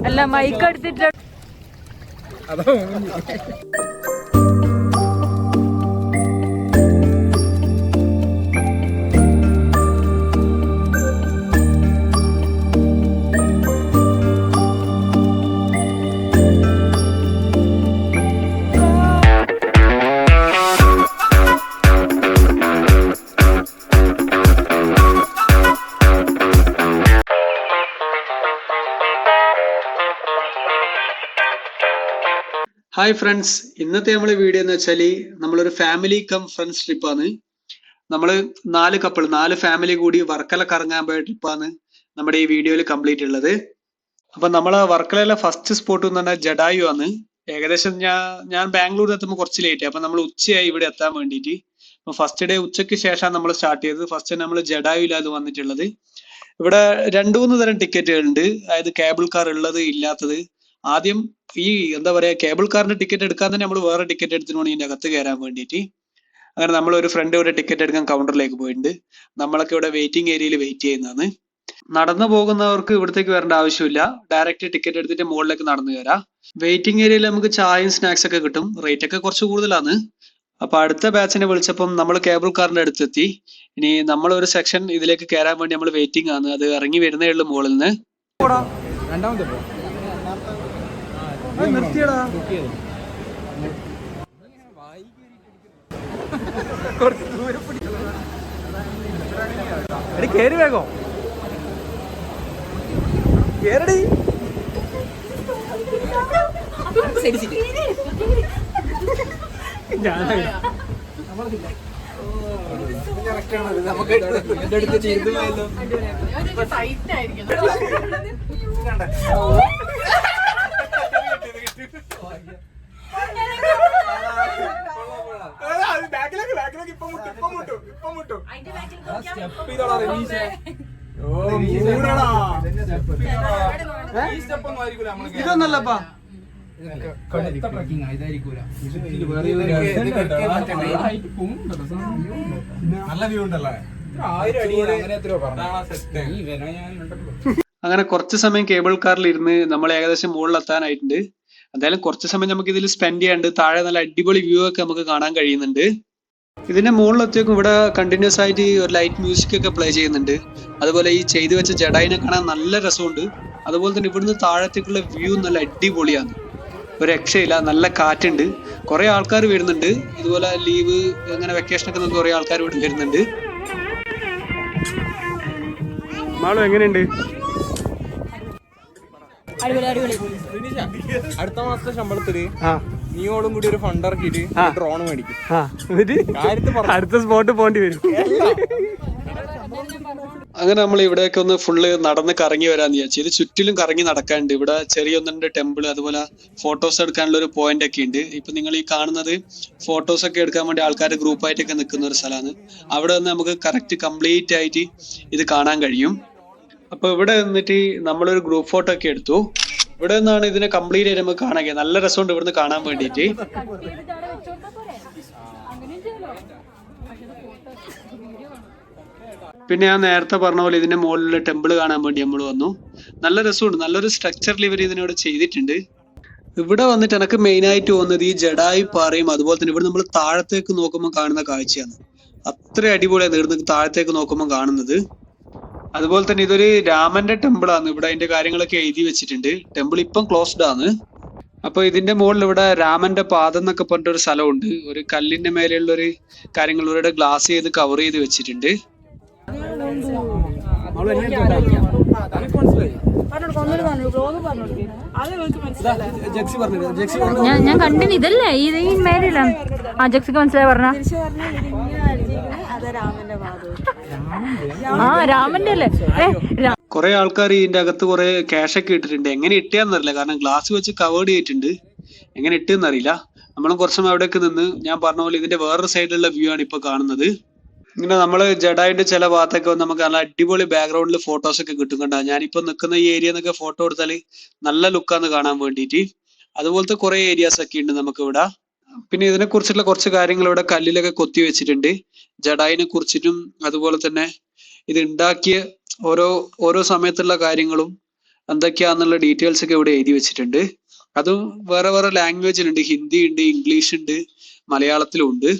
അല്ല മൈക്ക് എടുത്തിട്ട് hi friends, ഇന്നത്തെ നമ്മളെ വീഡിയോ എന്ന് വെച്ചാൽ നമ്മളൊരു ഫാമിലി കം ഫ്രണ്ട്സ് ട്രിപ്പാണ്. നമ്മള് 4 കപ്പിൾ 4 ഫാമിലി കൂടി വർക്കല കറങ്ങാൻ പോയ ട്രിപ്പാണ് നമ്മുടെ ഈ വീഡിയോയിൽ കംപ്ലീറ്റ് ഉള്ളത്. അപ്പൊ നമ്മളെ വർക്കലയിലെ ഫസ്റ്റ് സ്പോട്ട് എന്ന് പറഞ്ഞാൽ ജഡായു ആണ്. ഏകദേശം ഞാൻ ബാംഗ്ലൂർ എത്തുമ്പോൾ കുറച്ച് ലേറ്റ്, അപ്പൊ നമ്മൾ ഉച്ചയായി ഇവിടെ എത്താൻ വേണ്ടിയിട്ട്. അപ്പൊ ഫസ്റ്റ് ഡേ ഉച്ചയ്ക്ക് ശേഷമാണ് നമ്മൾ സ്റ്റാർട്ട് ചെയ്തത്. ഫസ്റ്റ് നമ്മൾ ജഡായുലാണ് വന്നിട്ടുള്ളത്. ഇവിടെ 2-3 തരം ടിക്കറ്റുകൾ ഉണ്ട്, അതായത് കേബിൾ കാർ ഉള്ളത് ഇല്ലാത്തത്. ആദ്യം ഈ എന്താ പറയാ, കേബിൾ കാറിന്റെ ടിക്കറ്റ് എടുക്കാൻ തന്നെ നമ്മൾ വേറെ ടിക്കറ്റ് എടുത്തിട്ട് വേണം ഇതിന്റെ അകത്ത് കയറാൻ വേണ്ടിയിട്ട്. അങ്ങനെ നമ്മൾ ഒരു ഫ്രണ്ട് ഇവിടെ ടിക്കറ്റ് എടുക്കാൻ കൗണ്ടറിലേക്ക് പോയിട്ടുണ്ട്. നമ്മളൊക്കെ ഇവിടെ വെയിറ്റിംഗ് ഏരിയയിൽ വെയിറ്റ് ചെയ്യുന്നതാണ്. നടന്നു പോകുന്നവർക്ക് ഇവിടത്തേക്ക് വരേണ്ട ആവശ്യമില്ല, ഡയറക്റ്റ് ടിക്കറ്റ് എടുത്തിട്ട് മുകളിലേക്ക് നടന്നു കയറാം. വെയിറ്റിംഗ് ഏരിയയിൽ നമുക്ക് ചായയും സ്നാക്സ് ഒക്കെ കിട്ടും. റേറ്റ് ഒക്കെ കുറച്ച് കൂടുതലാണ്. അപ്പൊ അടുത്ത ബാച്ചിനെ വിളിച്ചപ്പം നമ്മൾ കേബിൾ കാറിന്റെ അടുത്തെത്തി. ഇനി നമ്മൾ ഒരു സെക്ഷൻ ഇതിലേക്ക് കയറാൻ വേണ്ടി നമ്മൾ വെയിറ്റിംഗ് ആണ്. അത് ഇറങ്ങി വരുന്നേ ഉള്ളൂ മുകളിൽ നിന്ന്. കേറി വേഗോ കേരടി നമുക്ക് ഇതൊന്നല്ലപ്പാ, നല്ല വ്യൂ ഉണ്ടല്ലേ. അങ്ങനെ കുറച്ച് സമയം കേബിൾ കാറിൽ ഇരുന്ന് നമ്മൾ ഏകദേശം മുകളിൽ എത്താനായിട്ടുണ്ട്. എന്തായാലും കുറച്ച് സമയം നമുക്ക് ഇതിൽ സ്പെൻഡ് ചെയ്യാണ്ട്. താഴെ നല്ല അടിപൊളി വ്യൂ ഒക്കെ നമുക്ക് കാണാൻ കഴിയുന്നുണ്ട്. ഇതിന്റെ മുകളിലെത്തിയേക്കും ഇവിടെ കണ്ടിന്യൂസ് ആയിട്ട് ഒരു ലൈറ്റ് മ്യൂസിക് ഒക്കെ പ്ലേ ചെയ്യുന്നുണ്ട്. അതുപോലെ ഈ ചെയ്തു വെച്ച ജഡായിനെ കാണാൻ നല്ല രസമുണ്ട്. അതുപോലെ തന്നെ ഇവിടുന്ന് താഴത്തേക്കുള്ള വ്യൂ നല്ല അടിപൊളിയാണ്, ഒരു രക്ഷയില്ല. നല്ല കാറ്റുണ്ട്, കുറെ ആൾക്കാർ വരുന്നുണ്ട്. ഇതുപോലെ ലീവ് അങ്ങനെ വെക്കേഷൻ ഒക്കെ നമുക്ക് കുറെ ആൾക്കാർ ഇവിടെ വരുന്നുണ്ട്. മാളു എങ്ങനെയുണ്ട്? അടുത്ത മാസത്തെ ശമ്പളത്തില് നീയോളും കൂടി ഒരു ഫണ്ട് ഇറക്കിട്ട് ഡ്രോൺ മേടിക്കും. അടുത്ത സ്പോട്ട് പോണ്ടി വരും. അങ്ങനെ നമ്മൾ ഇവിടെയൊക്കെ ഒന്ന് ഫുള്ള് നടന്ന് കറങ്ങി വരാന്ന് വിചാരിച്ചു. ഇത് ചുറ്റിലും കറങ്ങി നടക്കാനുണ്ട്. ഇവിടെ ചെറിയ 1-2 ടെമ്പിൾ, അതുപോലെ ഫോട്ടോസ് എടുക്കാനുള്ള ഒരു പോയിന്റ് ഒക്കെ ഉണ്ട്. ഇപ്പൊ നിങ്ങൾ ഈ കാണുന്നത് ഫോട്ടോസ് ഒക്കെ എടുക്കാൻ വേണ്ടി ആൾക്കാർ ഗ്രൂപ്പായിട്ടൊക്കെ നിൽക്കുന്ന ഒരു സ്ഥലമാണ്. അവിടെ നിന്ന് നമുക്ക് കറക്റ്റ് കംപ്ലീറ്റ് ആയിട്ട് ഇത് കാണാൻ കഴിയും. അപ്പൊ ഇവിടെ നിന്നിട്ട് നമ്മളൊരു ഗ്രൂപ്പ് ഫോട്ടോ ഒക്കെ എടുത്തു. ഇവിടെ നിന്നാണ് ഇതിനെ കംപ്ലീറ്റ് ആയിട്ട് നമുക്ക് കാണാൻ. നല്ല രസമുണ്ട് ഇവിടുന്ന് കാണാൻ വേണ്ടിയിട്ട്. പിന്നെ ഞാൻ നേരത്തെ പറഞ്ഞ പോലെ ഇതിന്റെ മുകളിലുള്ള ടെമ്പിൾ കാണാൻ വേണ്ടി നമ്മൾ വന്നു. നല്ല രസമുണ്ട്, നല്ലൊരു സ്ട്രക്ചറിൽ ഇവർ ഇതിനോട് ചെയ്തിട്ടുണ്ട്. ഇവിടെ വന്നിട്ട് എനിക്ക് മെയിൻ ആയിട്ട് തോന്നുന്നത് ഈ ജഡായി പാറയും അതുപോലെ തന്നെ ഇവിടെ നമ്മൾ താഴത്തേക്ക് നോക്കുമ്പോൾ കാണുന്ന കാഴ്ചയാണ്. അത്ര അടിപൊളിയാണ് ഇവിടുന്ന് താഴത്തേക്ക് നോക്കുമ്പോൾ കാണുന്നത്. അതുപോലെ തന്നെ ഇതൊരു രാമന്റെ ടെമ്പിൾ ആണ്. ഇവിടെ അതിന്റെ കാര്യങ്ങളൊക്കെ എഴുതി വെച്ചിട്ടുണ്ട്. ടെമ്പിൾ ഇപ്പം ക്ലോസ്ഡ് ആണ്. അപ്പൊ ഇതിന്റെ മുകളിൽ ഇവിടെ രാമന്റെ പാദം എന്നൊക്കെ പറഞ്ഞിട്ടൊരു സ്ഥലമുണ്ട്. ഒരു കല്ലിന്റെ മേലെയുള്ള ഒരു കാര്യങ്ങൾ ഇവിടെ ഗ്ലാസ് ചെയ്ത് കവർ ചെയ്ത് വെച്ചിട്ടുണ്ട്. ഞാൻ കണ്ടിന് ഇതല്ലേ ഇത് ഈ മേലില്ല. ആ ജക്സിക്ക് മനസ്സിലായി പറഞ്ഞ രാമന്റെ അല്ലേ. കുറെ ആൾക്കാർ ഇതിന്റെ അകത്ത് കുറെ ക്യാഷ് ഒക്കെ ഇട്ടിട്ടുണ്ട്. എങ്ങനെ ഇട്ടാന്നറിയില്ല, കാരണം ഗ്ലാസ് വെച്ച് കവേർഡ് ചെയ്തിട്ടുണ്ട്. എങ്ങനെ ഇട്ടെന്നറിയില്ല. നമ്മളും കുറച്ച് സമയം അവിടേക്ക് നിന്ന് ഞാൻ പറഞ്ഞ പോലെ ഇതിന്റെ വേറൊരു സൈഡിലുള്ള വ്യൂ ആണ് ഇപ്പൊ കാണുന്നത്. ഇങ്ങനെ നമ്മള് ജഡായിന്റെ ചില ഭാഗത്തൊക്കെ നമുക്ക് നല്ല അടിപൊളി ബാക്ക്ഗ്രൗണ്ടിൽ ഫോട്ടോസ് ഒക്കെ കിട്ടും. കണ്ട ഞാനിപ്പോ നിൽക്കുന്ന ഈ ഏരിയ എന്നൊക്കെ ഫോട്ടോ എടുത്താല് നല്ല ലുക്കാന്ന് കാണാൻ വേണ്ടിയിട്ട്. അതുപോലത്തെ കുറെ ഏരിയാസ് ഒക്കെ ഉണ്ട് നമുക്ക് ഇവിടെ. പിന്നെ ഇതിനെ കുറിച്ചുള്ള കുറച്ച് കാര്യങ്ങൾ ഇവിടെ കല്ലിലൊക്കെ കൊത്തി വെച്ചിട്ടുണ്ട്. ജഡായിനെ കുറിച്ചിട്ടും അതുപോലെ തന്നെ ഇത് ഉണ്ടാക്കിയ ഓരോ സമയത്തുള്ള കാര്യങ്ങളും എന്തൊക്കെയാന്നുള്ള ഡീറ്റെയിൽസ് ഒക്കെ ഇവിടെ എഴുതി വെച്ചിട്ടുണ്ട്. അതും വേറെ വേറെ ലാംഗ്വേജിലുണ്ട്. ഹിന്ദി ഉണ്ട്, ഇംഗ്ലീഷ് ഉണ്ട്, മലയാളത്തിലും ഉണ്ട്.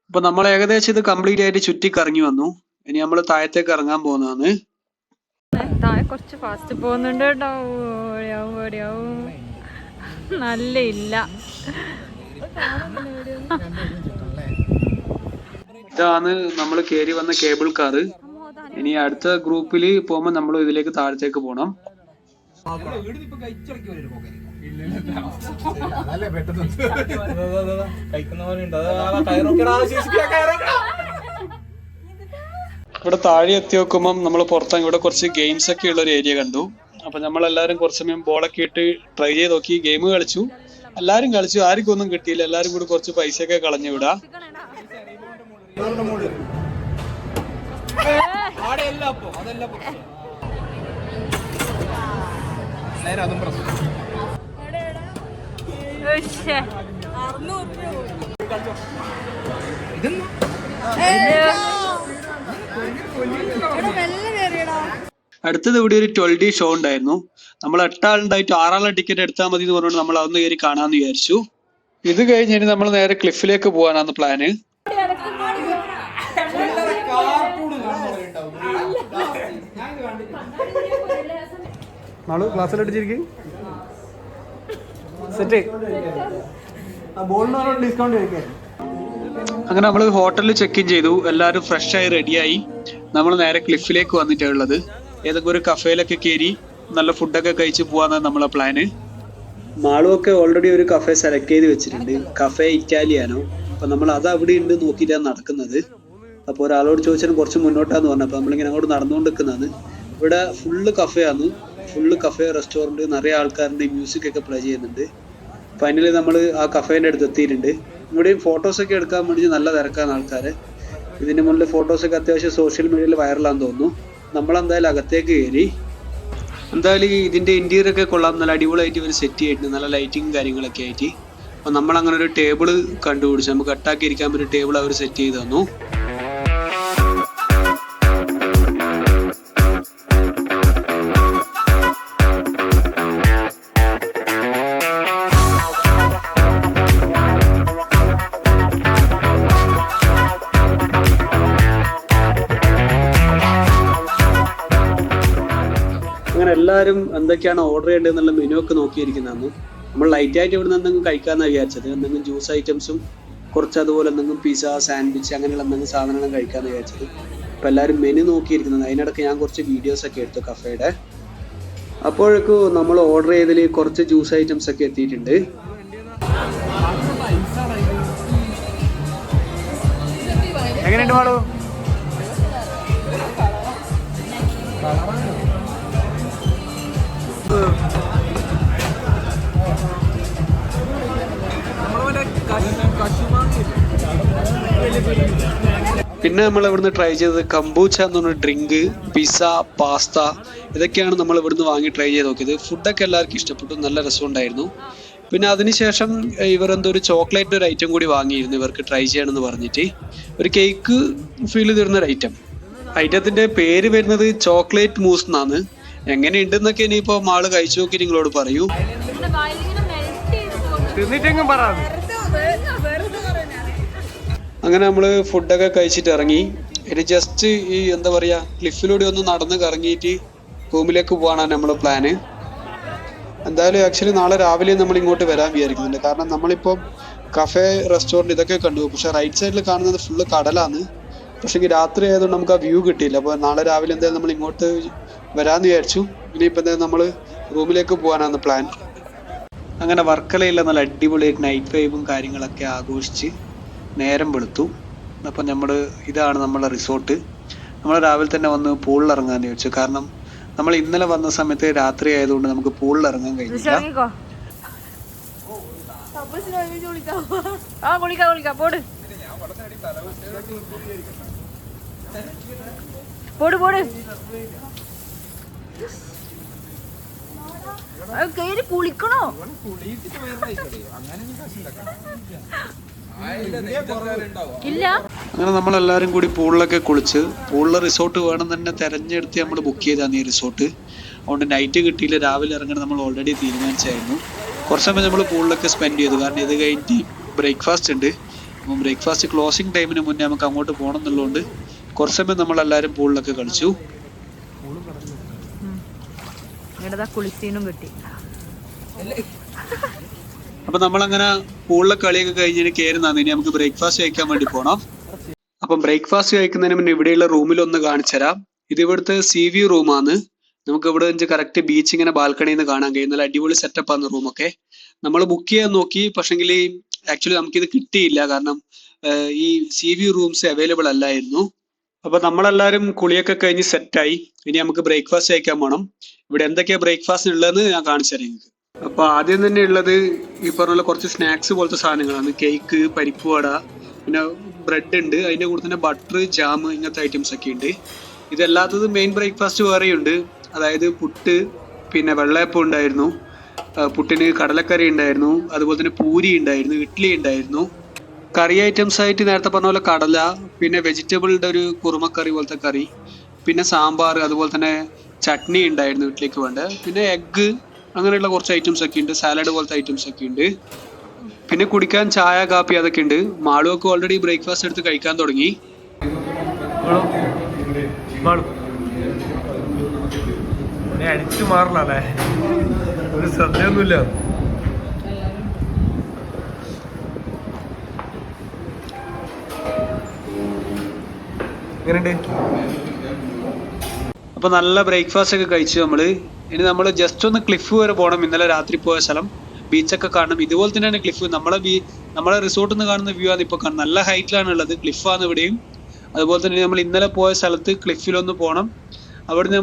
അപ്പൊ നമ്മൾ ഏകദേശം ഇത് കംപ്ലീറ്റ് ആയിട്ട് ചുറ്റി കറങ്ങി വന്നു. ഇനി നമ്മൾ താഴത്തേക്ക് ഇറങ്ങാൻ പോകുന്നതാണ്. താഴെ കുറച്ച് ഫാസ്റ്റ് പോകുന്നുണ്ട് കേട്ടോ. നല്ല ഇല്ല. ഇതാണ് നമ്മൾ കയറി വന്ന കേബിൾ കാറ്. ഇനി അടുത്ത ഗ്രൂപ്പിൽ പോകുമ്പോൾ നമ്മൾ ഇതിലേക്ക് താഴത്തേക്ക് പോകണം. ഇവിടെ താഴെ എത്തി നോക്കുമ്പോൾ നമ്മൾ പുറത്ത് ഇവിടെ കുറച്ച് ഗെയിംസ് ഒക്കെ ഉള്ള ഒരു ഏരിയ കണ്ടു. അപ്പൊ നമ്മളെല്ലാരും കുറച്ച് സമയം ബോളൊക്കെ ഇട്ട് ട്രൈ ചെയ്ത് നോക്കി, ഗെയിം കളിച്ചു. എല്ലാരും കളിച്ചു, ആർക്കും ഒന്നും കിട്ടിയില്ല. എല്ലാരും കൂടി കുറച്ച് പൈസയൊക്കെ കളഞ്ഞു വിടാ. അടുത്തത് ഇവിടെ ഒരു 12D ഷോ ഉണ്ടായിരുന്നു. നമ്മൾ 8 ആളുണ്ടായിട്ട് 6 ആളുടെ ടിക്കറ്റ് എടുത്താൽ മതി എന്ന് പറഞ്ഞുകൊണ്ട് നമ്മൾ അതൊന്ന് കയറി കാണാന്ന് വിചാരിച്ചു. ഇത് കഴിഞ്ഞിട്ട് നമ്മൾ നേരെ ക്ലിഫിലേക്ക് പോകാനാണ് പ്ലാന്. അങ്ങനെ നമ്മൾ ഹോട്ടലിൽ ചെക്ക് ഇൻ ചെയ്തു. എല്ലാവരും ഫ്രഷ് ആയി റെഡിയായി. നമ്മൾ നേരെ ക്ലിഫിലേക്ക് വന്നിട്ടുള്ളത്. ഏതൊക്കെ ഒരു കഫേയിലൊക്കെ കയറി നല്ല ഫുഡൊക്കെ കഴിച്ച് പോവാന്നാണ് നമ്മളെ പ്ലാന്. മാളുമൊക്കെ ഓൾറെഡി ഒരു കഫേ സെലക്ട് ചെയ്ത് വെച്ചിട്ടുണ്ട്, കഫേ ഇറ്റാലിയാനോ. അപ്പൊ നമ്മൾ അത് അവിടെ ഉണ്ട് നോക്കിയിട്ടാണ് നടക്കുന്നത്. അപ്പോൾ ഒരാളോട് ചോദിച്ചാൽ കുറച്ച് മുന്നോട്ടാന്ന് പറഞ്ഞു. അപ്പോൾ നമ്മളിങ്ങനെ അങ്ങോട്ട് നടന്നുകൊണ്ടിരിക്കുന്നതാണ്. ഇവിടെ ഫുള്ള് കഫേയാണ്, ഫുള്ള് കഫേ റെസ്റ്റോറൻറ്റ്. നിറയെ ആൾക്കാരുണ്ട്, മ്യൂസിക് ഒക്കെ പ്ലേ ചെയ്യുന്നുണ്ട്. ഫൈനലി നമ്മൾ ആ കഫേൻ്റെ അടുത്ത് എത്തിയിട്ടുണ്ട്. ഇവിടെയും ഫോട്ടോസൊക്കെ എടുക്കാൻ വേണ്ടി നല്ല തിരക്കാണ് ആൾക്കാർ. ഇതിന് മുന്നിൽ ഫോട്ടോസൊക്കെ അത്യാവശ്യം സോഷ്യൽ മീഡിയയിൽ വൈറലാന്ന് തോന്നുന്നു. നമ്മളെന്തായാലും അകത്തേക്ക് കയറി. എന്തായാലും ഇതിൻ്റെ ഇന്റീരിയർ ഒക്കെ കൊള്ളാം, നല്ല അടിപൊളിയായിട്ട് ഇവർ സെറ്റ് ചെയ്തിട്ടുണ്ട്, നല്ല ലൈറ്റിങ് കാര്യങ്ങളൊക്കെ ആയിട്ട്. അപ്പോൾ നമ്മളങ്ങനെ ഒരു ടേബിൾ കണ്ടുപിടിച്ചു. നമുക്ക് കട്ടാക്കി ഇരിക്കാൻ പറ്റിയ ടേബിൾ അവർ സെറ്റ് ചെയ്ത് തന്നു. അങ്ങനെ എല്ലാവരും എന്തൊക്കെയാണ് ഓർഡർ ചെയ്യേണ്ടത് എന്നുള്ള മെനു ഒക്കെ നോക്കിയിരിക്കുന്നതാണ്. നമ്മൾ ലൈറ്റ് ആയിട്ട് ഇവിടെ നിന്ന് എന്തെങ്കിലും കഴിക്കാമെന്നാണ് വിചാരിച്ചത്. എന്തെങ്കിലും ജ്യൂസ് ഐറ്റംസും കുറച്ച് അതുപോലെ എന്തെങ്കിലും പിസ്സ, സാൻഡ്വിച്ച് അങ്ങനെയുള്ള എന്തെങ്കിലും സാധനങ്ങളും കഴിക്കാമെന്ന് വിചാരിച്ചത്. അപ്പോൾ എല്ലാവരും മെനു നോക്കിയിരിക്കുന്നത്. അതിനിടയ്ക്ക് ഞാൻ കുറച്ച് വീഡിയോസൊക്കെ എടുത്തു കഫേയുടെ. അപ്പോഴേക്കും നമ്മൾ ഓർഡർ ചെയ്തതിൽ കുറച്ച് ജ്യൂസ് ഐറ്റംസ് ഒക്കെ എത്തിയിട്ടുണ്ട്. എങ്ങനെയുണ്ട് മാളു? പിന്നെ നമ്മൾ ഇവിടുന്ന് ട്രൈ ചെയ്തത് കംബൂച്ച എന്ന് പറഞ്ഞ ഡ്രിങ്ക്, പിസ്സ, പാസ്ത, ഇതൊക്കെയാണ് നമ്മൾ ഇവിടുന്ന് വാങ്ങി ട്രൈ ചെയ്ത് നോക്കിയത്. ഫുഡൊക്കെ എല്ലാവർക്കും ഇഷ്ടപ്പെട്ടു, നല്ല രസമുണ്ടായിരുന്നു. പിന്നെ അതിനുശേഷം ഇവർ എന്തോ ഒരു ചോക്ലേറ്റ് ഒരു ഐറ്റം കൂടി വാങ്ങിയിരുന്നു ഇവർക്ക് ട്രൈ ചെയ്യണമെന്ന് പറഞ്ഞിട്ട്. ഒരു കേക്ക് ഫീൽ തരുന്ന ഒരു ഐറ്റത്തിന്റെ പേര് വരുന്നത് ചോക്ലേറ്റ് മൂസ് എന്നാണ്. എങ്ങനെയുണ്ടെന്നൊക്കെ ഇനിയിപ്പോ മാള് കഴിച്ചു നോക്കി നിങ്ങളോട് പറയൂ. അങ്ങനെ നമ്മള് ഫുഡൊക്കെ കഴിച്ചിട്ട് ഇറങ്ങി. ഇനി ജസ്റ്റ് ഈ എന്താ പറയാ ക്ലിഫിലൂടെ ഒന്ന് നടന്ന് കറങ്ങിയിട്ട് റൂമിലേക്ക് പോകാനാണ് നമ്മളെ പ്ലാന്. എന്തായാലും ആക്ച്വലി നാളെ രാവിലെ നമ്മൾ ഇങ്ങോട്ട് വരാൻ വിചാരിക്കുന്നുണ്ട്. കാരണം നമ്മളിപ്പം കഫേ, റെസ്റ്റോറൻറ്റ് ഇതൊക്കെ കണ്ടു. പക്ഷെ റൈറ്റ് സൈഡിൽ കാണുന്നത് ഫുള്ള് കടലാണ്. പക്ഷെ രാത്രി ആയതുകൊണ്ട് നമുക്ക് ആ വ്യൂ കിട്ടിയില്ല. അപ്പോൾ നാളെ രാവിലെ എന്തായാലും നമ്മൾ ഇങ്ങോട്ട് വരാമെന്ന് വിചാരിച്ചു. ഇനിയിപ്പോൾ എന്തായാലും നമ്മൾ റൂമിലേക്ക് പോകാനാണ് പ്ലാൻ. അങ്ങനെ വർക്കലയില്ല നല്ല അടിപൊളിയായിട്ട് നൈറ്റ് വൈബും കാര്യങ്ങളൊക്കെ ആഘോഷിച്ച് നേരം വെളുത്തു. അപ്പം ഇതാണ് നമ്മളെ റിസോർട്ട്. നമ്മൾ രാവിലെ തന്നെ വന്ന് പൂളിൽ ഇറങ്ങാന്ന് ചോദിച്ചു. കാരണം നമ്മൾ ഇന്നലെ വന്ന സമയത്ത് രാത്രി ആയതുകൊണ്ട് നമുക്ക് പൂളിൽ ഇറങ്ങാൻ കഴിഞ്ഞില്ല. കേറി കുളിക്കണോ? ഇല്ല. അങ്ങനെ നമ്മളെല്ലാരും കൂടി പൂളിലൊക്കെ കുളിച്ച് പൂളിലെ റിസോർട്ട് വേണം തന്നെ തെരഞ്ഞെടുത്ത് നമ്മൾ ബുക്ക് ചെയ്താണ് ഈ റിസോർട്ട്. അതുകൊണ്ട് നൈറ്റ് കിട്ടിയില്ല, രാവിലെ ഇറങ്ങണം നമ്മൾ ഓൾറെഡി തീരുമാനിച്ചായിരുന്നു. കുറച്ച് സമയം നമ്മൾ പൂളിലൊക്കെ സ്പെൻഡ് ചെയ്തു. കാരണം ഇത് കഴിഞ്ഞിട്ട് ബ്രേക്ക്ഫാസ്റ്റ് ഉണ്ട്. അപ്പം ബ്രേക്ക്ഫാസ്റ്റ് ക്ലോസിങ് ടൈമിന് മുന്നേ നമുക്ക് അങ്ങോട്ട് പോകണം എന്നുള്ളതുകൊണ്ട് കുറച്ച് സമയം നമ്മളെല്ലാവരും പൂളിലൊക്കെ കളിച്ചു. കുളിച്ചീനും കിട്ടി. അപ്പൊ നമ്മളങ്ങനെ പൂളിലെ കളിയൊക്കെ കഴിഞ്ഞിട്ട് കയറുന്നതാണ്. ഇനി നമുക്ക് ബ്രേക്ക്ഫാസ്റ്റ് കഴിക്കാൻ വേണ്ടി പോകണം. അപ്പം ബ്രേക്ക്ഫാസ്റ്റ് കഴിക്കുന്നതിന് മുന്നേ ഇവിടെയുള്ള റൂമിലൊന്ന് കാണിച്ചു തരാം. ഇത് ഇവിടുത്തെ സീ വ്യൂ റൂമാണ്. നമുക്ക് ഇവിടെ വെച്ച് കറക്റ്റ് ബീച്ച് ഇങ്ങനെ ബാൽക്കണിയിൽ നിന്ന് കാണാൻ കഴിയും. നല്ല അടിപൊളി സെറ്റപ്പ് ആണ് റൂമൊക്കെ. നമ്മൾ ബുക്ക് ചെയ്യാൻ നോക്കി, പക്ഷെങ്കിൽ ആക്ച്വലി നമുക്കിത് കിട്ടിയില്ല. കാരണം ഈ സീ വ്യൂ റൂംസ് അവൈലബിൾ അല്ലായിരുന്നു. അപ്പൊ നമ്മളെല്ലാരും കുളിയൊക്കെ കഴിഞ്ഞ് സെറ്റായി. ഇനി നമുക്ക് ബ്രേക്ക്ഫാസ്റ്റ് കഴിക്കാൻ പോകണം. ഇവിടെ എന്തൊക്കെയാ ബ്രേക്ക്ഫാസ്റ്റ് ഉള്ളതെന്ന് ഞാൻ കാണിച്ചു തരാം നിങ്ങൾക്ക്. അപ്പൊ ആദ്യം തന്നെ ഉള്ളത് ഈ പറഞ്ഞ കുറച്ച് സ്നാക്സ് പോലത്തെ സാധനങ്ങളാണ്. കേക്ക്, പരിപ്പ് വട, പിന്നെ ബ്രെഡ് ഉണ്ട്. അതിന്റെ കൂടെ തന്നെ ബട്ടർ, ജാം, ഇങ്ങനത്തെ ഐറ്റംസ് ഒക്കെ ഉണ്ട്. ഇതല്ലാത്തത് മെയിൻ ബ്രേക്ക്ഫാസ്റ്റ് വേറെയുണ്ട്. അതായത് പുട്ട്, പിന്നെ വെള്ളയപ്പം ഉണ്ടായിരുന്നു, പുട്ടിന് കടലക്കറി ഉണ്ടായിരുന്നു, അതുപോലെ തന്നെ പൂരി ഉണ്ടായിരുന്നു, ഇഡ്ഡലി ഉണ്ടായിരുന്നു. കറി ഐറ്റംസ് ആയിട്ട് നേരത്തെ പറഞ്ഞ പോലെ കടല, പിന്നെ വെജിറ്റബിളിന്റെ ഒരു കുറുമക്കറി പോലത്തെ കറി, പിന്നെ സാമ്പാർ, അതുപോലെ തന്നെ ചട്നി ഉണ്ടായിരുന്നു വീട്ടിലേക്ക് വേണ്ട, പിന്നെ എഗ്ഗ്, അങ്ങനെയുള്ള കുറച്ച് ഐറ്റംസ് ഒക്കെ ഉണ്ട്. സാലഡ് പോലത്തെ ഐറ്റംസ് ഒക്കെ ഉണ്ട്. പിന്നെ കുടിക്കാൻ ചായ, കാപ്പി അതൊക്കെ ഉണ്ട്. മാളുവൊക്കെ ഓൾറെഡി ബ്രേക്ക്ഫാസ്റ്റ് എടുത്ത് കഴിക്കാൻ തുടങ്ങി. അടിച്ചു മാറണല്ലേ, ഒരു ശ്രദ്ധയൊന്നുമില്ല. അപ്പൊ നല്ല ബ്രേക്ക്ഫാസ്റ്റ് ഒക്കെ കഴിച്ചു നമ്മള്. ഇനി നമ്മൾ ജസ്റ്റ് ഒന്ന് ക്ലിഫ് വരെ പോകണം. ഇന്നലെ രാത്രി പോയ സ്ഥലം, ബീച്ചൊക്കെ കാണണം. ഇതുപോലെ തന്നെയാണ് ക്ലിഫ്. നമ്മളെ റിസോർട്ടിൽ നിന്ന് കാണുന്ന വ്യൂ ആണ് ഇപ്പൊ കാണുന്നത്. നല്ല ഹൈറ്റിലാണ് ഉള്ളത്. ക്ലിഫാണ് ഇവിടെയും. അതുപോലെ തന്നെ നമ്മൾ ഇന്നലെ പോയ സ്ഥലത്ത് ക്ലിഫിലൊന്ന് പോകണം. അവിടുന്ന്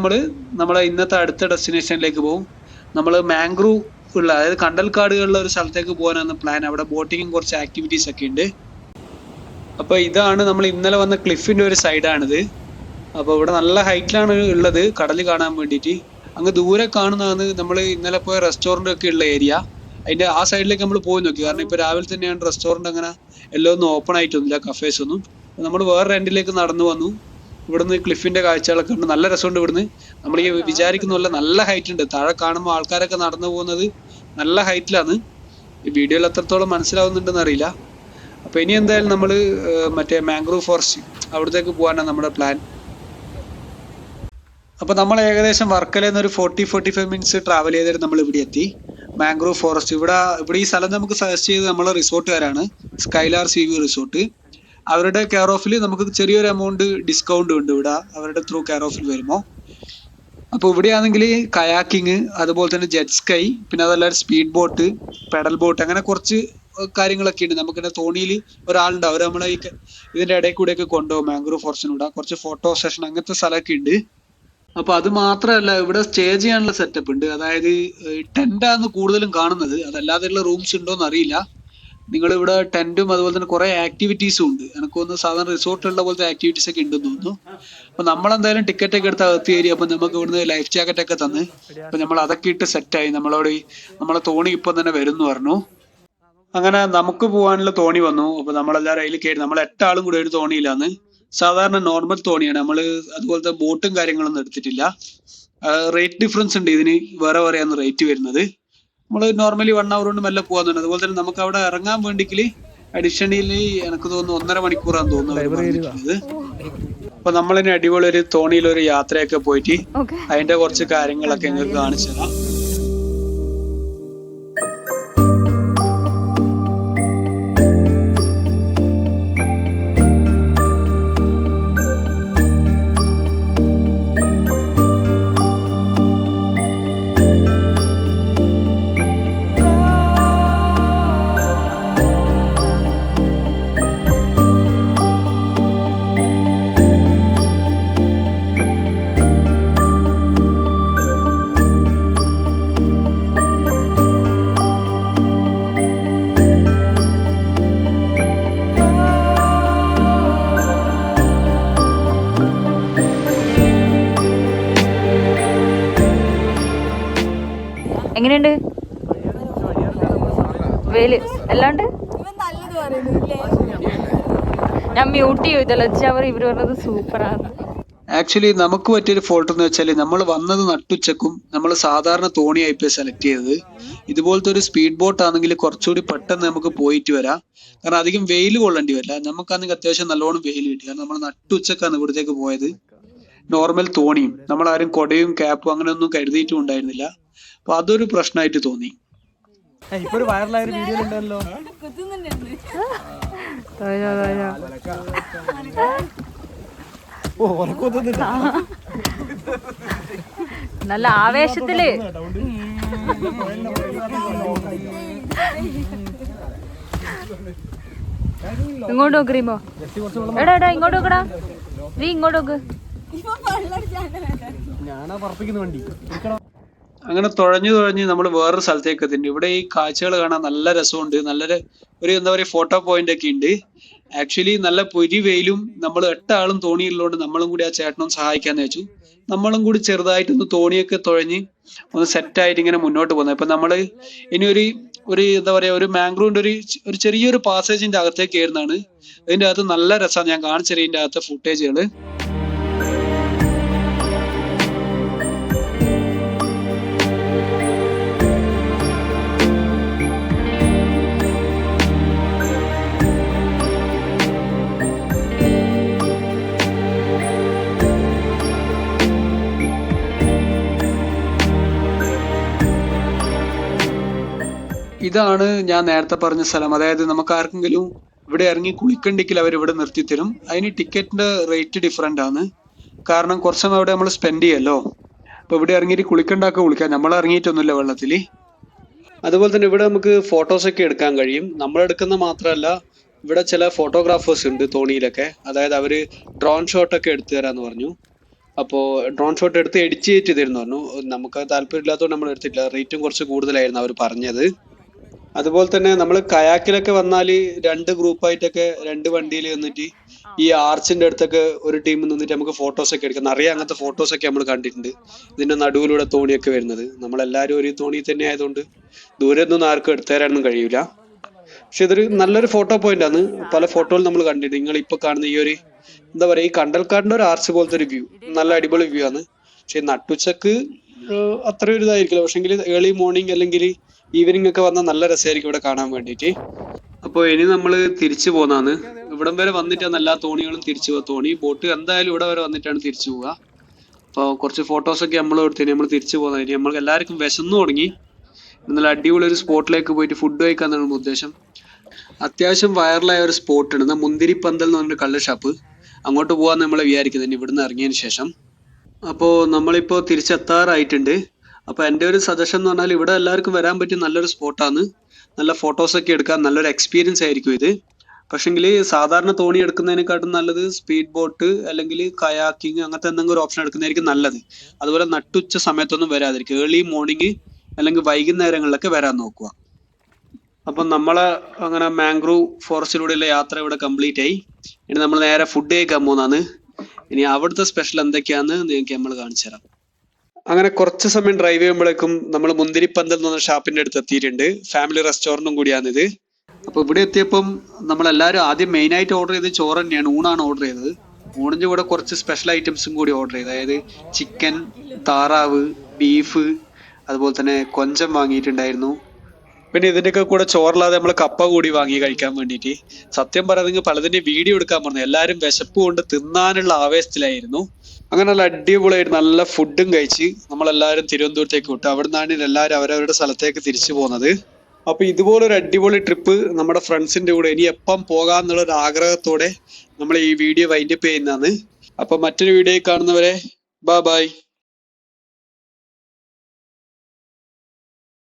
നമ്മളെ ഇന്നത്തെ അടുത്ത ഡെസ്റ്റിനേഷനിലേക്ക് പോകും. നമ്മൾ മാംഗ്രൂവ് ഉള്ള, അതായത് കണ്ടൽക്കാടുകളുള്ള ഒരു സ്ഥലത്തേക്ക് പോകാനാണ് പ്ലാൻ. അവിടെ ബോട്ടിങ്ങും കുറച്ച് ആക്ടിവിറ്റീസ് ഒക്കെ ഉണ്ട്. അപ്പൊ ഇതാണ് നമ്മൾ ഇന്നലെ വന്ന ക്ലിഫിന്റെ ഒരു സൈഡാണിത്. അപ്പൊ ഇവിടെ നല്ല ഹൈറ്റിലാണ് ഉള്ളത്, കടൽ കാണാൻ വേണ്ടിയിട്ട്. അങ്ങ് ദൂരെ കാണുന്നതാണ് നമ്മൾ ഇന്നലെ പോയ റെസ്റ്റോറന്റ് ഒക്കെ ഉള്ള ഏരിയ. അതിന്റെ ആ സൈഡിലേക്ക് നമ്മൾ പോയി നോക്കി. കാരണം ഇപ്പൊ രാവിലെ തന്നെയാണ് റെസ്റ്റോറന്റ് അങ്ങനെ എല്ലാം ഒന്നും ഓപ്പൺ ആയിട്ടൊന്നുമില്ല, കഫേസ് ഒന്നും. നമ്മൾ വേറെ എൻഡിലേക്ക് നടന്നു വന്നു. ഇവിടുന്ന് ക്ലിഫിന്റെ കാഴ്ചകളൊക്കെ ഉണ്ട്. നല്ല രസമുണ്ട് ഇവിടുന്ന്. നമ്മൾ ഈ വിചാരിക്കുന്ന പോലെ നല്ല ഹൈറ്റ് ഉണ്ട്. താഴെ കാണുമ്പോൾ ആൾക്കാരൊക്കെ നടന്നു പോകുന്നത് നല്ല ഹൈറ്റിലാണ്. ഈ വീഡിയോയിൽ എത്രത്തോളം മനസ്സിലാവുന്നുണ്ടെന്ന് അറിയില്ല. അപ്പൊ ഇനി എന്തായാലും നമ്മൾ മറ്റേ മാംഗ്രൂവ് ഫോറസ്റ്റ് അവിടത്തേക്ക് പോകാനാണ് നമ്മുടെ പ്ലാൻ. അപ്പൊ നമ്മൾ ഏകദേശം വർക്കലയിൽ നിന്ന് ഒരു 40-45 മിനിറ്റ്സ് ട്രാവൽ ചെയ്തിട്ട് നമ്മൾ ഇവിടെ എത്തി. മാംഗ്രൂവ് ഫോറസ്റ്റ് ഇവിടെ ഈ സ്ഥലം നമുക്ക് സജസ്റ്റ് ചെയ്ത് നമ്മളെ റിസോർട്ടുകാരാണ്, സ്കൈലാർ സീ വ്യൂ റിസോർട്ട്. അവരുടെ കെയർ ഓഫിൽ നമുക്ക് ചെറിയൊരു എമൗണ്ട് ഡിസ്കൗണ്ട് ഉണ്ട് ഇവിടെ, അവരുടെ ത്രൂ കെയർ ഓഫിൽ വരുമ്പോൾ. അപ്പോൾ ഇവിടെയാണെങ്കിൽ കയാക്കിങ്, അതുപോലെ തന്നെ ജെറ്റ് സ്കൈ, പിന്നെ അതല്ലാതെ സ്പീഡ് ബോട്ട്, പെഡൽ ബോട്ട്, അങ്ങനെ കുറച്ച് കാര്യങ്ങളൊക്കെ ഉണ്ട്. നമുക്കിവിടെ തോണിയിൽ ഒരാളുണ്ട്, അവർ നമ്മളെ ഇതിന്റെ ഇടയിൽ കൂടെയൊക്കെ കൊണ്ടുപോകും. മാംഗ്രൂവ് ഫോറസ്റ്റിലൂടെ കുറച്ച് ഫോട്ടോ സെഷൻ അങ്ങനത്തെ സ്ഥലമൊക്കെ ഉണ്ട്. അപ്പൊ അത് മാത്രമല്ല, ഇവിടെ സ്റ്റേ ചെയ്യാനുള്ള സെറ്റപ്പ് ഉണ്ട്. അതായത് ടെന്റാണ് കൂടുതലും കാണുന്നത്, അതല്ലാതെയുള്ള റൂംസ് ഉണ്ടോന്ന് അറിയില്ല. നിങ്ങൾ ഇവിടെ ടെന്റും അതുപോലെ തന്നെ കുറെ ആക്ടിവിറ്റീസും ഉണ്ട്. എനിക്ക് തോന്നുന്നു സാധാരണ റിസോർട്ടിലുള്ള പോലത്തെ ആക്ടിവിറ്റീസ് ഒക്കെ ഉണ്ടെന്ന് തോന്നുന്നു. അപ്പൊ നമ്മളെന്തായാലും ടിക്കറ്റ് ഒക്കെ എടുത്ത് അകത്ത് കയറി. അപ്പൊ നമുക്ക് ഇവിടുന്ന് ലൈഫ് ജാക്കറ്റ് ഒക്കെ തന്ന്, അപ്പൊ നമ്മൾ അതൊക്കെ ഇട്ട് സെറ്റായി. നമ്മളെ തോണി ഇപ്പം തന്നെ വരുന്നു പറഞ്ഞു. അങ്ങനെ നമുക്ക് പോകാനുള്ള തോണി വന്നു. അപ്പൊ നമ്മളെല്ലാവരും അതിൽ കയറി. നമ്മൾ 8 ആളും കൂടെ ഒരു തോണിയിലാന്ന്. സാധാരണ നോർമൽ തോണിയാണ്. അതുപോലത്തെ ബോട്ടും കാര്യങ്ങളൊന്നും എടുത്തിട്ടില്ല. റേറ്റ് ഡിഫറൻസ് ഉണ്ട് ഇതിന്, വേറെയാണ് റേറ്റ് വരുന്നത്. നമ്മൾ നോർമലി 1 അവർ കൊണ്ട് മെല്ലെ പോകാന്നുണ്ട്. അതുപോലെ തന്നെ നമുക്ക് അവിടെ ഇറങ്ങാൻ വേണ്ടിക്കിൽ അഡീഷണലി എനിക്ക് തോന്നുന്നു 1.5 മണിക്കൂറാന്ന് തോന്നുന്നത്. അപ്പൊ നമ്മളിനി അടിപൊളി ഒരു തോണിയിലൊരു യാത്രയൊക്കെ പോയിട്ട് അതിന്റെ കുറച്ച് കാര്യങ്ങളൊക്കെ നിങ്ങൾക്ക് കാണിച്ചു തരാം. എങ്ങനെയുണ്ട് വെയില് അല്ലാണ്ട് ഞാൻ മ്യൂട്ട് ചെയ്തല്ലോ ഇവര് പറഞ്ഞത് സൂപ്പറാണ്. ആക്ച്വലി നമുക്ക് പറ്റിയൊരു ഫോൾട്ട് എന്ന് വെച്ചാൽ നമ്മൾ വന്നത് നട്ടുച്ചക്കും നമ്മൾ സാധാരണ തോണിയായി പോയി സെലക്ട് ചെയ്തത്. ഇതുപോലത്തെ ഒരു സ്പീഡ് ബോട്ട് ആണെങ്കിൽ കുറച്ചുകൂടി പെട്ടെന്ന് നമുക്ക് പോയിട്ട് വരാം. കാരണം അധികം വെയിൽ കൊള്ളേണ്ടി വരില്ല. നമുക്കാണെങ്കിൽ അത്യാവശ്യം നല്ലോണം വെയിൽ കിട്ടി. കാരണം നമ്മൾ നട്ടുച്ചക്കാണ് ഇവിടത്തേക്ക് പോയത്. നോർമൽ തോണിയും നമ്മളാരും കൊടയും ക്യാപ്പും അങ്ങനെയൊന്നും കരുതിയിട്ടും ഉണ്ടായിരുന്നില്ല. അപ്പൊ അതൊരു പ്രശ്നമായിട്ട് തോന്നി. ഇപ്പൊ ഒരു വൈറലായ ഒരു വീഡിയോ ഉണ്ടല്ലോ. നല്ല ആവേശത്തില് ഇങ്ങോട്ട് നോക്കറിയുമ്പോ എടാ ഇങ്ങോട്ട് നോക്കടാ. നീ ഇങ്ങോട്ട് നോക്ക്. ഞാനാ പറപ്പിക്കുന്ന വണ്ടി. അങ്ങനെ തുഴഞ്ഞു നമ്മൾ വേറൊരു സ്ഥലത്തേക്ക് എത്തിയിട്ടുണ്ട്. ഇവിടെ ഈ കാഴ്ചകൾ കാണാൻ നല്ല രസമുണ്ട്. നല്ലൊരു എന്താ പറയുക ഫോട്ടോ പോയിന്റ് ഒക്കെ ഉണ്ട്. ആക്ച്വലി നല്ല പൊരി വെയിലും നമ്മൾ 8 ആളും തോണിയുള്ളതുകൊണ്ട് നമ്മളും കൂടി ആ ചേട്ടനും സഹായിക്കാന്ന് വെച്ചു. നമ്മളും കൂടി ചെറുതായിട്ടൊന്ന് തോണിയൊക്കെ തുഴഞ്ഞ് ഒന്ന് സെറ്റായിട്ട് ഇങ്ങനെ മുന്നോട്ട് പോകുന്നത്. ഇപ്പൊ നമ്മള് ഇനി ഒരു എന്താ പറയാ ഒരു മാംഗ്രൂവിന്റെ ഒരു ചെറിയൊരു പാസേജിന്റെ അകത്തേക്ക് കയറുന്നതാണ്. അതിന്റെ അകത്ത് നല്ല രസമാണ്. ഞാൻ കാണിച്ചറിയ ഇതിന്റെ അകത്തെ ഫുട്ടേജുകള്. ഇതാണ് ഞാൻ നേരത്തെ പറഞ്ഞ സ്ഥലം. അതായത് നമുക്ക് ആർക്കെങ്കിലും ഇവിടെ ഇറങ്ങി കുളിക്കണ്ടെങ്കിൽ അവർ ഇവിടെ നിർത്തിത്തരും. അതിന് ടിക്കറ്റിന്റെ റേറ്റ് ഡിഫറെന്റ് ആണ്. കാരണം കുറച്ച് സമയം അവിടെ നമ്മൾ സ്പെൻഡ് ചെയ്യല്ലോ. അപ്പൊ ഇവിടെ ഇറങ്ങിയിട്ട് കുളിക്കാം. നമ്മൾ ഇറങ്ങിയിട്ടൊന്നുമില്ല വെള്ളത്തിൽ. അതുപോലെ തന്നെ ഇവിടെ നമുക്ക് ഫോട്ടോസ് ഒക്കെ എടുക്കാൻ കഴിയും. നമ്മൾ എടുക്കുന്ന മാത്രമല്ല, ഇവിടെ ചില ഫോട്ടോഗ്രാഫേഴ്സ് ഉണ്ട് തോണിയിലൊക്കെ. അതായത് അവര് ഡ്രോൺ ഷോട്ട് ഒക്കെ എടുത്തു തരാന്ന് പറഞ്ഞു. അപ്പോൾ ഡ്രോൺ ഷോട്ട് എടുത്ത് എഡിറ്റ് ചെയ്തിട്ട് തരുന്നു പറഞ്ഞു. നമുക്ക് താല്പര്യമില്ലാത്തതുകൊണ്ട് നമ്മൾ എടുത്തിട്ടില്ല. റേറ്റും കുറച്ച് കൂടുതലായിരുന്നു അവർ പറഞ്ഞത്. അതുപോലെ തന്നെ നമ്മൾ കയാക്കിലൊക്കെ വന്നാല് 2 ഗ്രൂപ്പായിട്ടൊക്കെ 2 വണ്ടിയിൽ വന്നിട്ട് ഈ ആർച്ചിന്റെ അടുത്തൊക്കെ ഒരു ടീം നിന്നിട്ട് നമുക്ക് ഫോട്ടോസ് ഒക്കെ എടുക്കാം. നിറയെ അങ്ങനത്തെ ഫോട്ടോസ് ഒക്കെ നമ്മൾ കണ്ടിട്ടുണ്ട്. ഇതിന്റെ നടുവിലൂടെ തോണിയൊക്കെ വരുന്നത്. നമ്മളെല്ലാവരും ഒരു തോണി തന്നെ ആയതുകൊണ്ട് ദൂരെ നിന്നും ആർക്കും എടുത്തുതരാനൊന്നും കഴിയൂല. പക്ഷെ ഇതൊരു നല്ലൊരു ഫോട്ടോ പോയിന്റ് ആണ്. പല ഫോട്ടോകൾ നമ്മൾ കണ്ടിട്ടുണ്ട്. നിങ്ങൾ ഇപ്പൊ കാണുന്ന ഈ ഒരു എന്താ പറയാ ഈ കണ്ടൽക്കാടിന്റെ ഒരു ആർച്ച് പോലത്തെ ഒരു വ്യൂ നല്ല അടിപൊളി വ്യൂ ആണ്. പക്ഷെ നട്ടുച്ചക്ക് അത്ര ഒരു ഇതായിരിക്കില്ല. പക്ഷെങ്കിൽ ഏർലി മോർണിംഗ് അല്ലെങ്കിൽ ഈവനിങ് ഒക്കെ വന്നാൽ നല്ല രസമായിരിക്കും ഇവിടെ കാണാൻ വേണ്ടിയിട്ട്. അപ്പോൾ ഇനി നമ്മൾ തിരിച്ചു പോകുന്നതാണ്. ഇവിടം വരെ വന്നിട്ടാണ് എല്ലാ തോണികളും തിരിച്ചു പോകുക. തോണി ബോട്ട് എന്തായാലും ഇവിടെ വരെ വന്നിട്ടാണ് തിരിച്ചു പോവുക. അപ്പോൾ കുറച്ച് ഫോട്ടോസൊക്കെ നമ്മൾ എടുത്തതിന് നമ്മൾ തിരിച്ചു പോകുന്നതിന് നമ്മൾക്ക് എല്ലാവർക്കും വിശന്നു തുടങ്ങി. നല്ല അടിപൊളി ഒരു സ്പോട്ടിലേക്ക് പോയിട്ട് ഫുഡ് കഴിക്കാന്നാണ് നമ്മുടെ ഉദ്ദേശം. അത്യാവശ്യം വൈറലായ ഒരു സ്പോട്ട് ഉണ്ട്, മുന്തിരിപ്പന്തൽ എന്ന് പറഞ്ഞൊരു കള്ള് ഷാപ്പ്. അങ്ങോട്ട് പോകാന്ന് നമ്മൾ വിചാരിക്കുന്നത് ഇവിടുന്ന് ഇറങ്ങിയതിന് ശേഷം. അപ്പോൾ നമ്മളിപ്പോൾ തിരിച്ചെത്താറായിട്ടുണ്ട്. അപ്പോൾ എൻ്റെ ഒരു സജഷൻ എന്ന് പറഞ്ഞാൽ ഇവിടെ എല്ലാവർക്കും വരാൻ പറ്റിയ നല്ലൊരു സ്പോട്ടാണ്. നല്ല ഫോട്ടോസൊക്കെ എടുക്കാൻ നല്ലൊരു എക്സ്പീരിയൻസ് ആയിരിക്കും ഇത്. പക്ഷെങ്കിൽ സാധാരണ തോണി എടുക്കുന്നതിനെക്കാട്ടും നല്ലത് സ്പീഡ് ബോട്ട് അല്ലെങ്കിൽ കയാക്കിങ് അങ്ങനത്തെ എന്തെങ്കിലും ഒരു ഓപ്ഷൻ എടുക്കുന്നതായിരിക്കും നല്ലത്. അതുപോലെ നട്ടുച്ച സമയത്തൊന്നും വരാതിരിക്കും. ഏർലി മോർണിംഗ് അല്ലെങ്കിൽ വൈകുന്നേരങ്ങളിലൊക്കെ വരാൻ നോക്കുക. അപ്പം നമ്മളെ അങ്ങനെ മാംഗ്രൂവ് ഫോറസ്റ്റിലൂടെയുള്ള യാത്ര ഇവിടെ കംപ്ലീറ്റ് ആയി. ഇനി നമ്മൾ നേരെ ഫുഡ് കഴിക്കാൻ പോകുന്നതാണ്. ഇനി അവിടുത്തെ സ്പെഷ്യൽ എന്തൊക്കെയാന്ന് നിങ്ങൾക്ക് നമ്മൾ കാണിച്ചു തരാം. അങ്ങനെ കുറച്ച് സമയം ഡ്രൈവ് ചെയ്യുമ്പോഴേക്കും നമ്മൾ മുന്തിരിപ്പന്തൽ എന്ന് പറഞ്ഞ ഷാപ്പിന്റെ അടുത്ത് എത്തിയിട്ടുണ്ട്. ഫാമിലി റെസ്റ്റോറൻറ്റും കൂടിയാണിത്. അപ്പൊ ഇവിടെ എത്തിയപ്പം നമ്മളെല്ലാവരും ആദ്യം മെയിൻ ആയിട്ട് ഓർഡർ ചെയ്തത് ചോറ് തന്നെയാണ്. ഊണാണ് ഓർഡർ ചെയ്തത്. ഊണിന്റെ കൂടെ കുറച്ച് സ്പെഷ്യൽ ഐറ്റംസും കൂടി ഓർഡർ ചെയ്തത്. അതായത് ചിക്കൻ, താറാവ്, ബീഫ്, അതുപോലെ തന്നെ കൊഞ്ചം വാങ്ങിയിട്ടുണ്ടായിരുന്നു. പിന്നെ ഇതിൻ്റെയൊക്കെ കൂടെ ചോറില്ലാതെ നമ്മൾ കപ്പ കൂടി വാങ്ങി കഴിക്കാൻ വേണ്ടിയിട്ട്. സത്യം പറയുന്നത് പലതിന്റെ വീഡിയോ എടുക്കാൻ പറഞ്ഞു. എല്ലാവരും വിശപ്പ് കൊണ്ട് തിന്നാനുള്ള ആവേശത്തിലായിരുന്നു. അങ്ങനെ നല്ല അടിപൊളിയായിട്ട് നല്ല ഫുഡും കഴിച്ച് നമ്മളെല്ലാവരും തിരുവനന്തപുരത്തേക്ക് വിട്ടു. അവിടെ നിന്നാണ് എല്ലാവരും അവരവരുടെ സ്ഥലത്തേക്ക് തിരിച്ചു പോകുന്നത്. അപ്പൊ ഇതുപോലൊരു അടിപൊളി ട്രിപ്പ് നമ്മുടെ ഫ്രണ്ട്സിന്റെ കൂടെ ഇനി എപ്പം പോകാമെന്നുള്ളൊരു ആഗ്രഹത്തോടെ നമ്മൾ ഈ വീഡിയോ വൈൻഡപ്പ് ചെയ്യുന്നതാണ്. അപ്പൊ മറ്റൊരു വീഡിയോ കാണുന്നവരെ ബൈ.